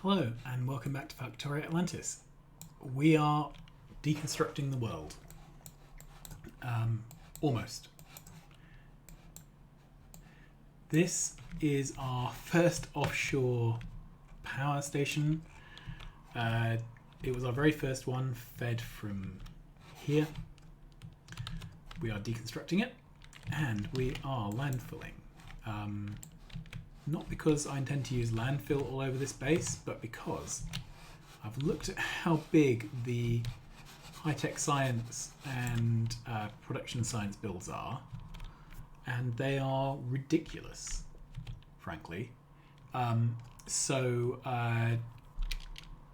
Hello and welcome back to Factorio Atlantis. We are deconstructing the world. Almost. This is our first offshore power station. It was our very first one, fed from here. We are deconstructing it and we are landfilling. Not because I intend to use landfill all over this base, but because I've looked at how big the high-tech science and production science builds are, and they are ridiculous, frankly. So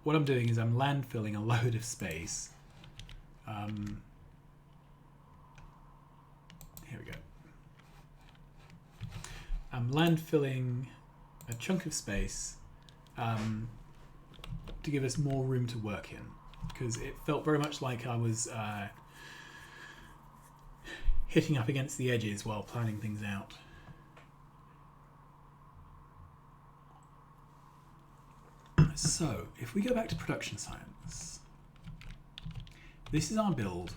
what I'm doing is I'm landfilling a load of space. Here we go. I'm landfilling a chunk of space to give us more room to work in, because it felt very much like I was hitting up against the edges while planning things out. So, if we go back to production science, this is our build.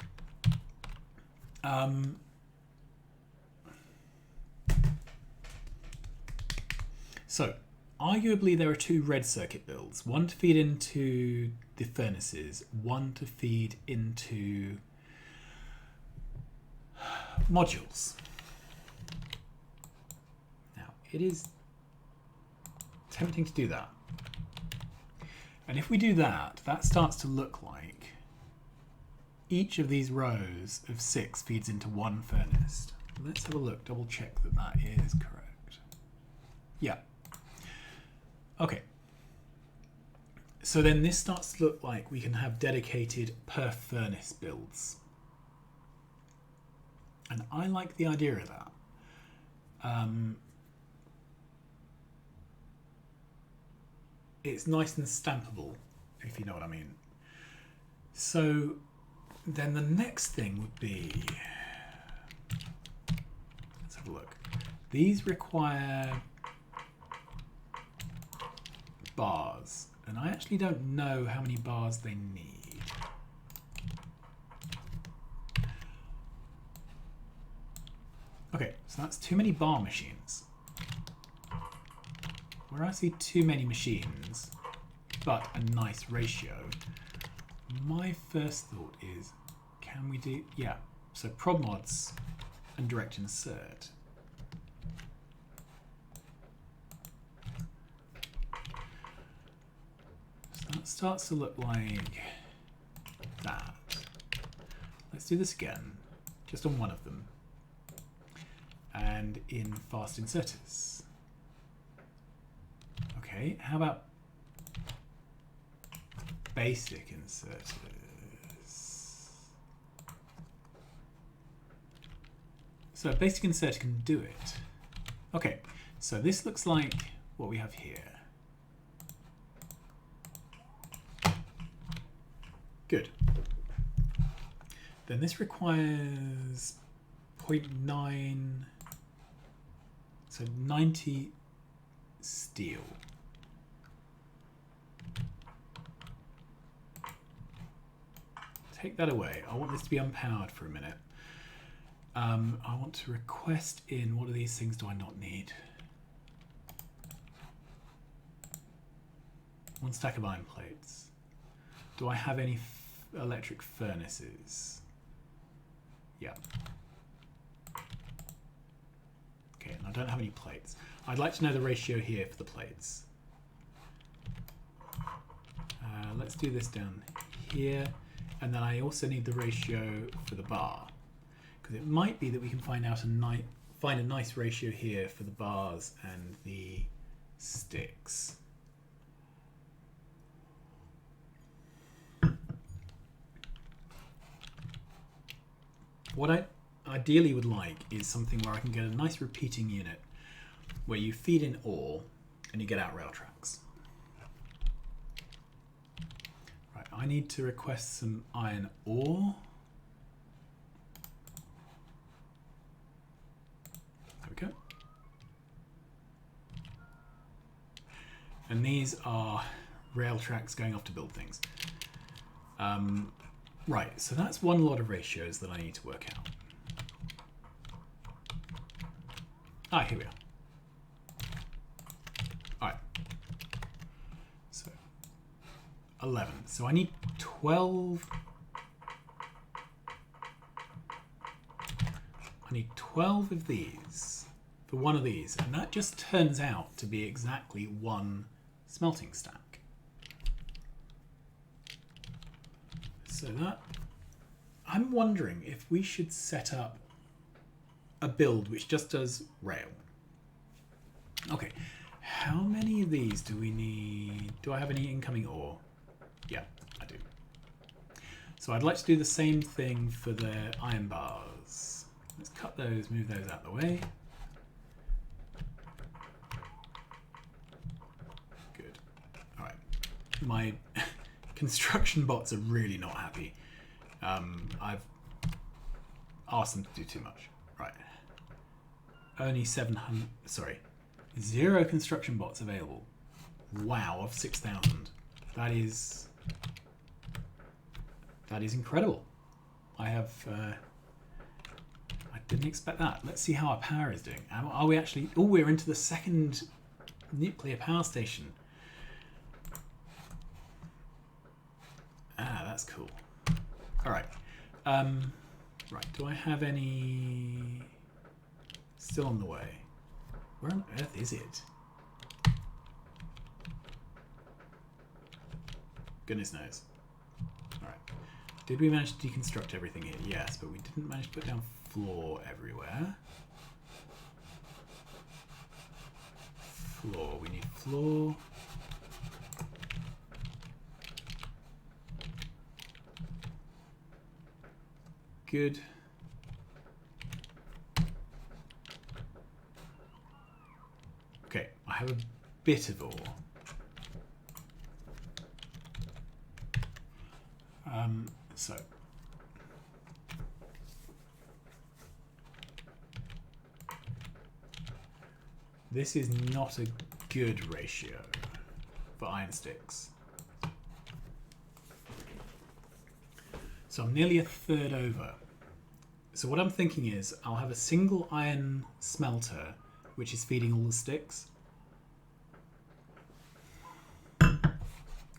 So, arguably there are two red circuit builds, one to feed into the furnaces, one to feed into modules. Now, it is tempting to do that. And if we do that, that starts to look like each of these rows of 6 feeds into one furnace. Let's have a look, double check that that is correct. Yeah. Okay, so then this starts to look like we can have dedicated per furnace builds. And I like the idea of that. It's nice and stampable, if you know what I mean. So then the next thing would be, let's have a look. These require bars, and I actually don't know how many bars they need. Okay, so that's too many bar machines. Where I see too many machines, but a nice ratio, my first thought is, can we do, yeah, so prod mods and direct insert. That starts to look like that. Let's do this again, just on one of them. And in fast inserters. Okay, how about basic inserters? So a basic inserter can do it. Okay, so this looks like what we have here. Good. Then this requires 0.9, so 90 steel. Take that away. I want this to be unpowered for a minute. I want to request in, what are these things do I not need? 1 stack of iron plates. Do I have any electric furnaces? Yeah. Okay, and I don't have any plates. I'd like to know the ratio here for the plates. Let's do this down here. And then I also need the ratio for the bar, because it might be that we can find out find a nice ratio here for the bars and the sticks. What I ideally would like is something where I can get a nice repeating unit where you feed in ore and you get out rail tracks. Right, I need to request some iron ore. There we go. And these are rail tracks going off to build things. Right, so that's one lot of ratios that I need to work out. Ah, here we are. Alright. So, 11. So I need 12. I need 12 of these for one of these, and that just turns out to be exactly one smelting stack. So that, I'm wondering if we should set up a build which just does rail. Okay, how many of these do we need? Do I have any incoming ore? Yeah, I do. So I'd like to do the same thing for the iron bars. Let's cut those, move those out of the way. Good. All right. My construction bots are really not happy. I've asked them to do too much. Right. Only 700, sorry, 0 construction bots available. Wow, of 6,000. That is incredible. I have, I didn't expect that. Let's see how our power is doing. Are we actually, oh, we're into the second nuclear power station. Ah, that's cool. All right. Right, do I have any still on the way? Where on earth is it? Goodness knows. All right. Did we manage to deconstruct everything here? Yes, but we didn't manage to put down floor everywhere. Floor, we need floor. Good. Okay, I have a bit of ore. So this is not a good ratio for iron sticks. So I'm nearly a third over. So what I'm thinking is I'll have a single iron smelter which is feeding all the sticks.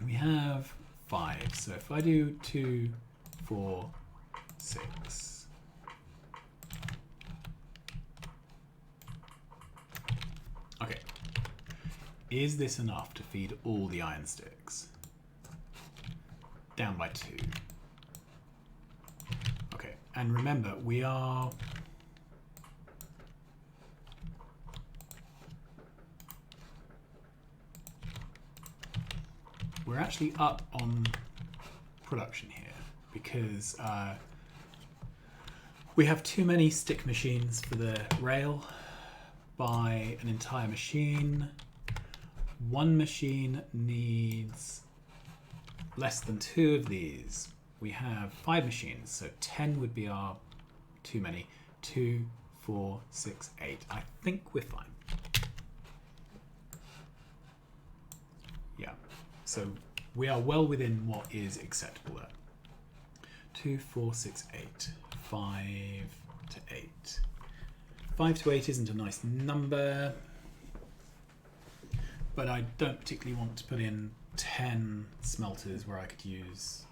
We have 5. So if I do 2, 4, 6. Okay. Is this enough to feed all the iron sticks? Down by 2. Okay, and remember, we're actually up on production here because we have too many stick machines for the rail by an entire machine. One machine needs less than 2 of these. We have 5 machines, so 10 would be our too many. 2, 4, 6, 8. I think we're fine. Yeah, so we are well within what is acceptable there. 2, 4, 6, 8. 5 to 8. 5 to 8 isn't a nice number, but I don't particularly want to put in 10 smelters where I could use.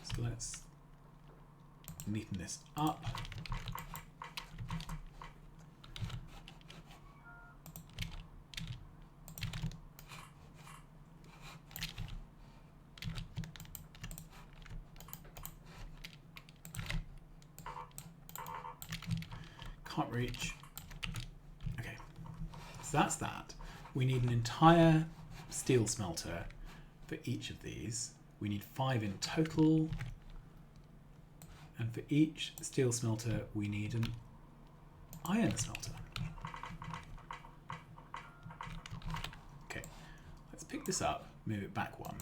So let's neaten this up. Can't reach. Okay, so that's that. We need an entire steel smelter for each of these. We need 5 in total. And for each steel smelter, we need an iron smelter. Okay, let's pick this up, move it back 1.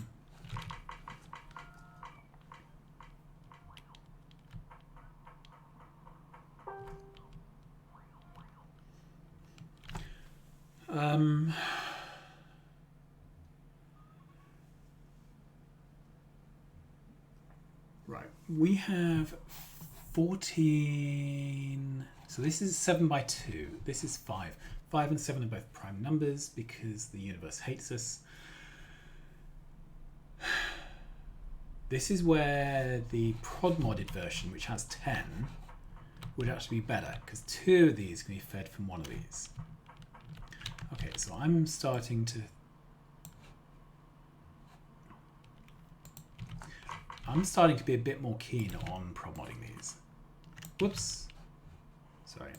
Right, we have 14. So this is 7 by 2. This is 5. 5 and 7 are both prime numbers because the universe hates us. This is where the prod modded version, which has 10, would actually be better because 2 of these can be fed from one of these. Okay, so I'm starting to be a bit more keen on prod modding these. Whoops. Sorry.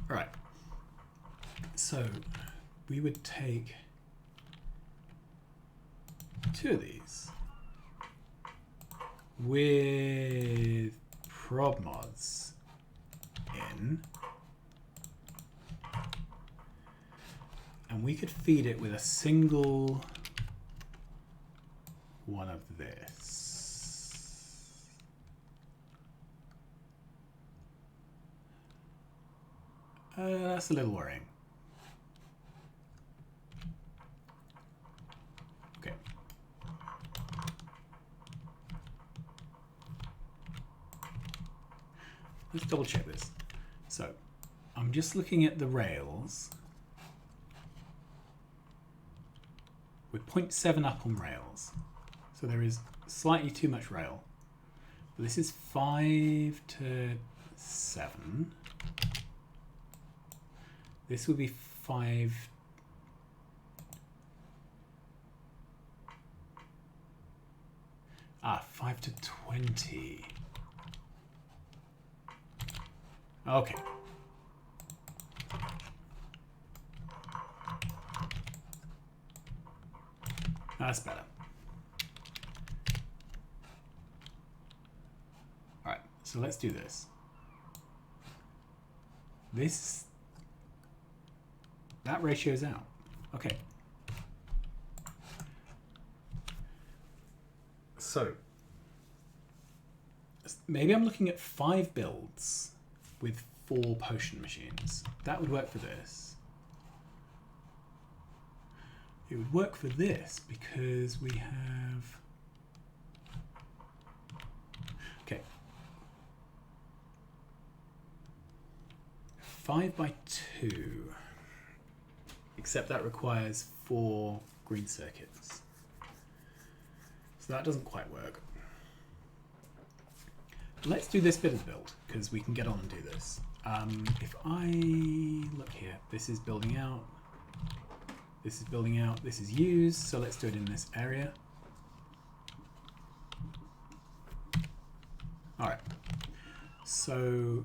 Right. So we would take 2 of these with prod mods in, and we could feed it with a single one of this. That's a little worrying. Okay. Let's double check this. So I'm just looking at the rails. We're 0.7 up on rails. So there is slightly too much rail. But this is 5 to 7. This would be 5. Ah, 5 to 20. Okay. That's better. All right, so let's do this. That ratio's out. Okay. So maybe I'm looking at 5 builds with 4 potion machines. That would work for this. It would work for this because we have... Okay. 5 by 2. Except that requires 4 green circuits. So that doesn't quite work. Let's do this bit of the build because we can get on and do this. If I look here, this is building out. This is building out. This is used. So let's do it in this area. All right. So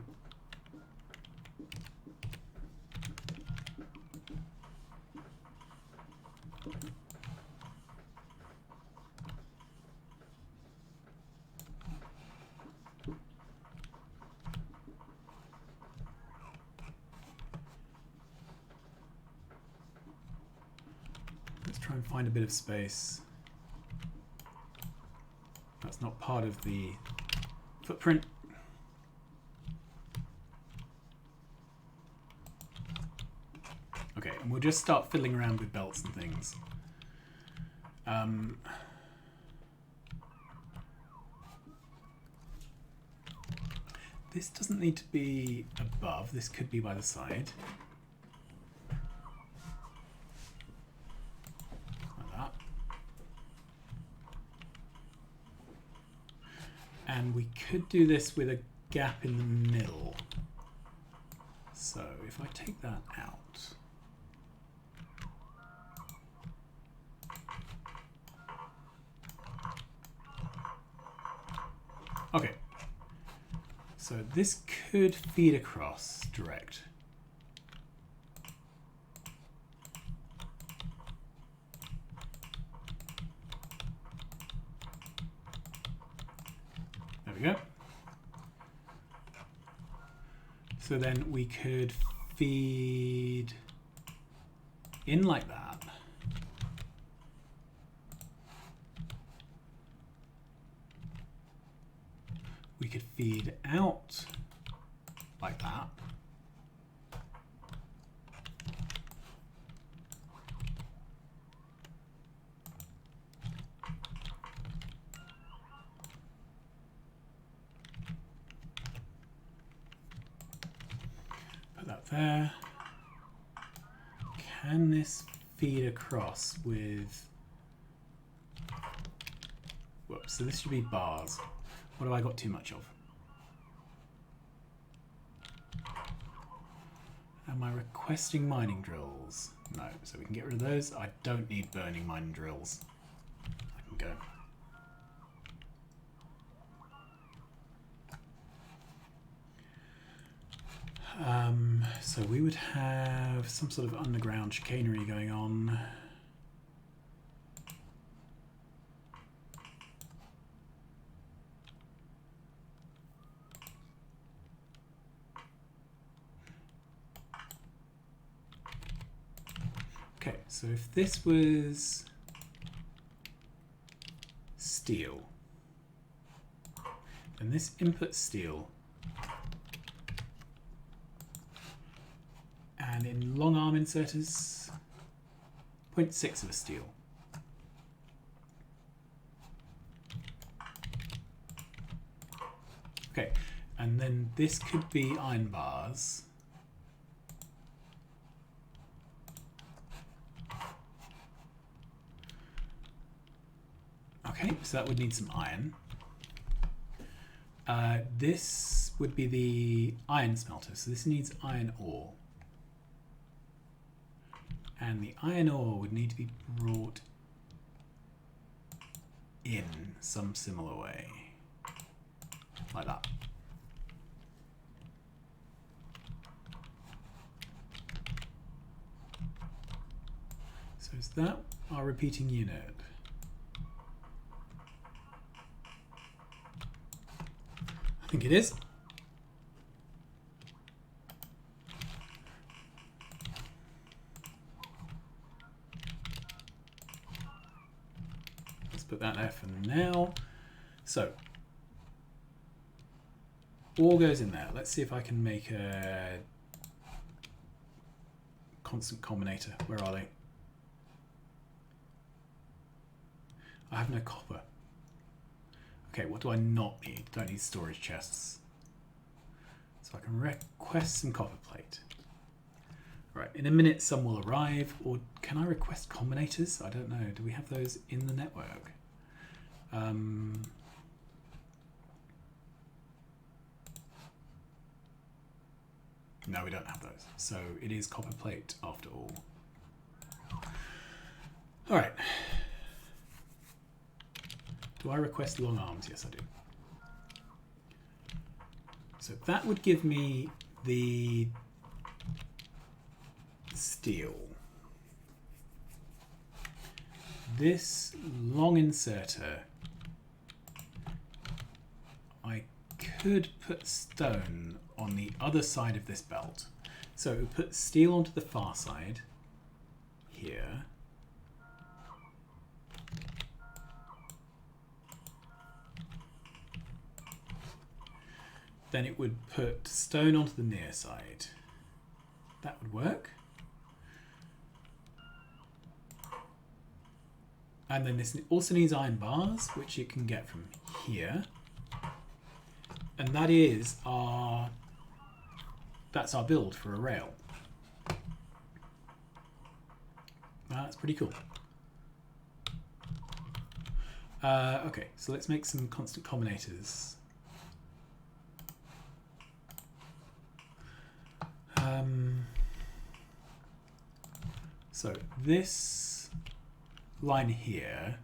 let's try and find a bit of space. That's not part of the footprint. Okay, and we'll just start fiddling around with belts and things. This doesn't need to be above. This could be by the side. Like that. And we could do this with a gap in the middle. So if I take that out, okay, so this could feed across direct. There we go. So then we could feed in like that. We could feed out like that. there. Can this feed across with... Whoops, so this should be bars. What have I got too much of? Am I requesting mining drills? No, so we can get rid of those. I don't need burning mining drills. I can go. So we would have some sort of underground chicanery going on. Okay, so if this was steel, then this input steel, and in long arm inserters, 0.6 of a steel. Okay, and then this could be iron bars. Okay, so that would need some iron. This would be the iron smelter, so this needs iron ore. And the iron ore would need to be brought in some similar way. Like that. So is that our repeating unit? I think it is. Let's put that there for now. So ore goes in there. Let's see if I can make a constant combinator. Where are they? I have no copper. Okay, what do I not need? Don't need storage chests. So I can request some copper plate. Right, in a minute some will arrive, or can I request combinators? I don't know. Do we have those in the network? No, we don't have those. So it is copper plate after all. All right. Do I request long arms? Yes, I do. So that would give me the steel. This long inserter, I could put stone on the other side of this belt. So it would put steel onto the far side here. Then it would put stone onto the near side. That would work. And then this also needs iron bars, which it can get from here. And that is that's our build for a rail. That's pretty cool. Okay, so let's make some constant combinators. So this line here,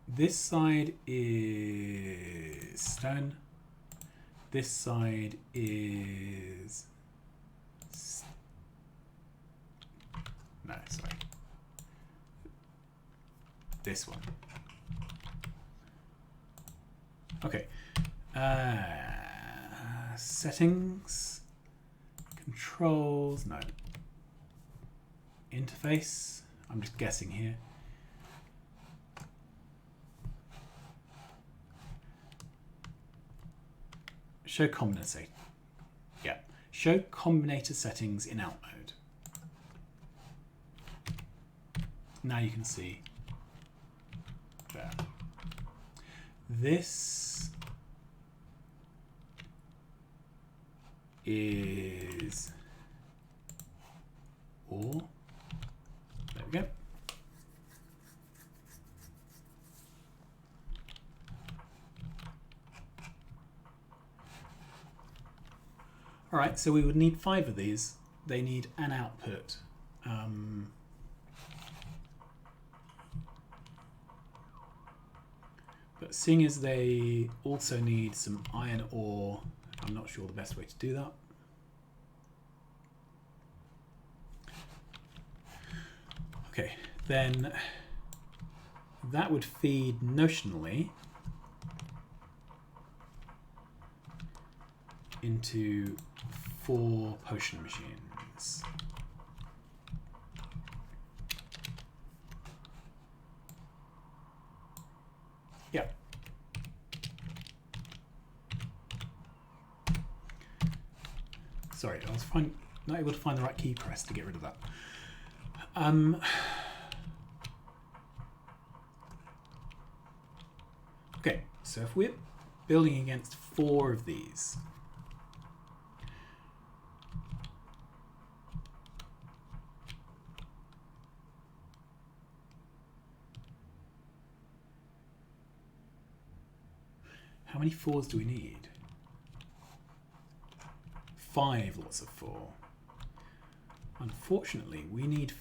this side is stone, this side is no, sorry, this one. Okay. Settings, controls, no. Interface, I'm just guessing here. Show combinator. Yeah. Show combinator settings in out mode. Now you can see there. This is ore. There we go. All right, so we would need 5 of these. They need an output. But seeing as they also need some iron ore, I'm not sure the best way to do that. Okay, then that would feed notionally into 4 potion machines. Yeah. Sorry, I was not able to find the right key press to get rid of that. Okay, so if we're building against 4 of these, how many 4s do we need? 5 lots of 4. Unfortunately, we need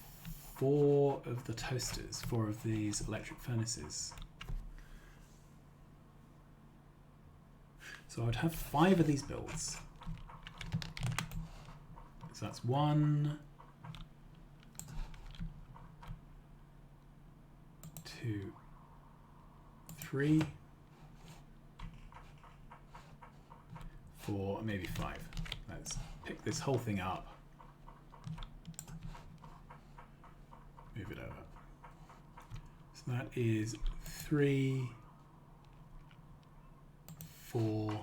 4 of the toasters, 4 of these electric furnaces. So I would have 5 of these builds. So that's 1, 2, 3, 4, maybe 5. Let's pick this whole thing up. Move it over. So that is 3, 4, 5.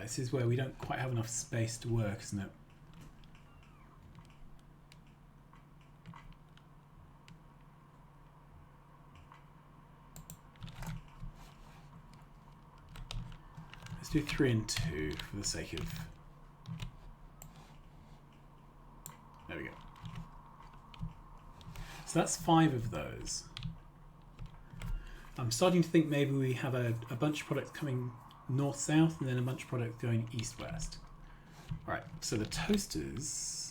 This is where we don't quite have enough space to work, isn't it? Let's do 3 and 2 for the sake of... There we go. So that's 5 of those. I'm starting to think maybe we have a bunch of products coming north-south and then a bunch of products going east-west. All right, so the toasters...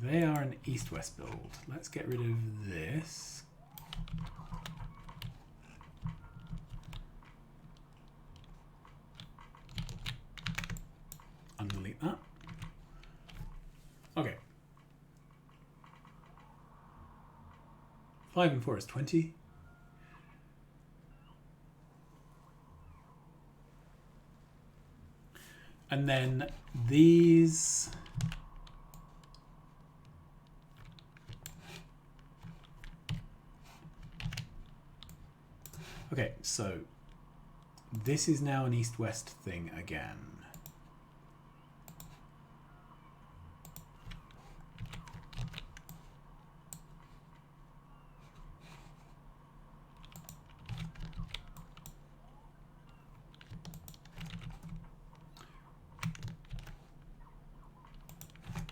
They are an east-west build. Let's get rid of this. Undelete that. Okay. 5 and 4 is 20. And then these... Okay, so this is now an east-west thing again.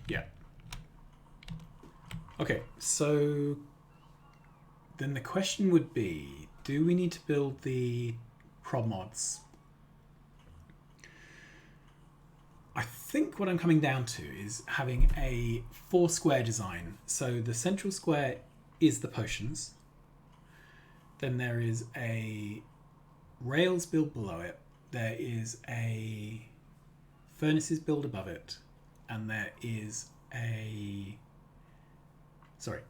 Yeah. Okay, so then the question would be, do we need to build the prod mods? I think what I'm coming down to is having a 4 square design. So the central square is the potions. Then there is a rails build below it. There is a furnaces build above it. And there is a... Sorry.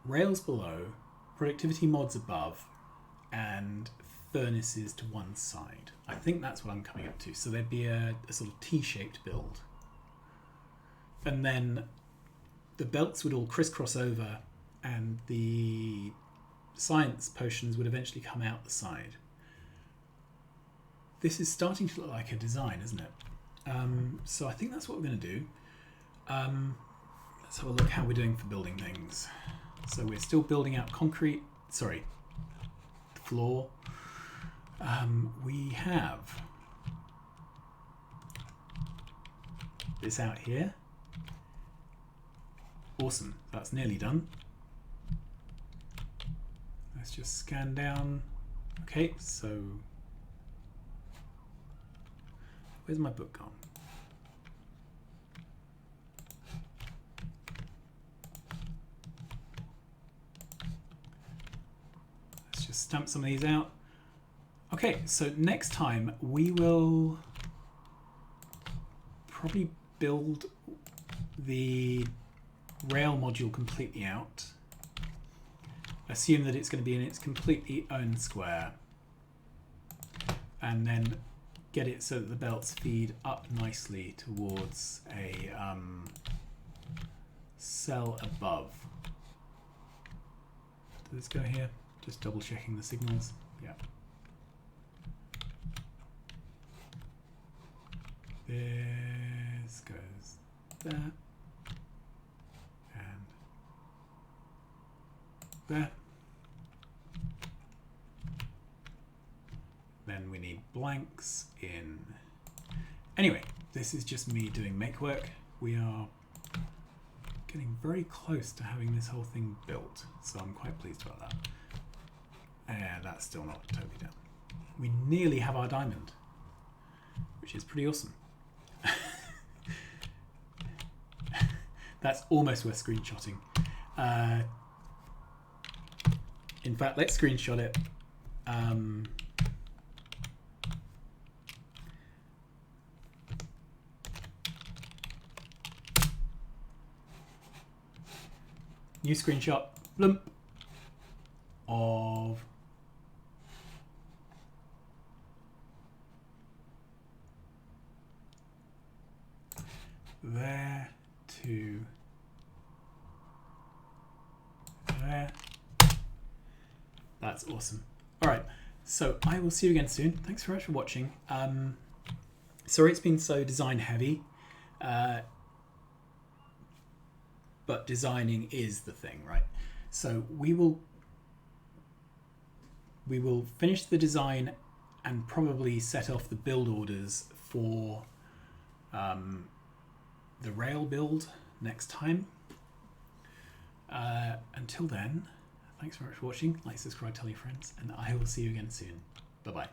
Rails below, productivity mods above, and furnaces to one side. I think that's what I'm coming up to. So there'd be a sort of T-shaped build. And then the belts would all crisscross over and the science potions would eventually come out the side. this is starting to look like a design, isn't it? So I think that's what we're going to do. Let's have a look how we're doing for building things. So we're still building out concrete, sorry, floor. We have this out here. Awesome, that's nearly done. Let's just scan down. Okay, so where's my book gone? Let's just stamp some of these out. Okay, so next time we will probably build the rail module completely out. Assume that it's going to be in its completely own square, and then get it so that the belts feed up nicely towards a cell above. Does this go here? Just double checking the signals. Yeah. This goes there and there. Then we need blanks in. Anyway, this is just me doing make work. We are getting very close to having this whole thing built, so I'm quite pleased about that. And that's still not totally done. We nearly have our diamond, which is pretty awesome. That's almost worth screenshotting. In fact, let's screenshot it. New screenshot, bloomp, of there to there. That's awesome. All right, so I will see you again soon. Thanks very much for watching. Sorry it's been so design heavy, but designing is the thing, right? So we will finish the design and probably set off the build orders for the rail build next time. Until then, thanks very much for watching. Like, subscribe, tell your friends, and I will see you again soon. Bye-bye.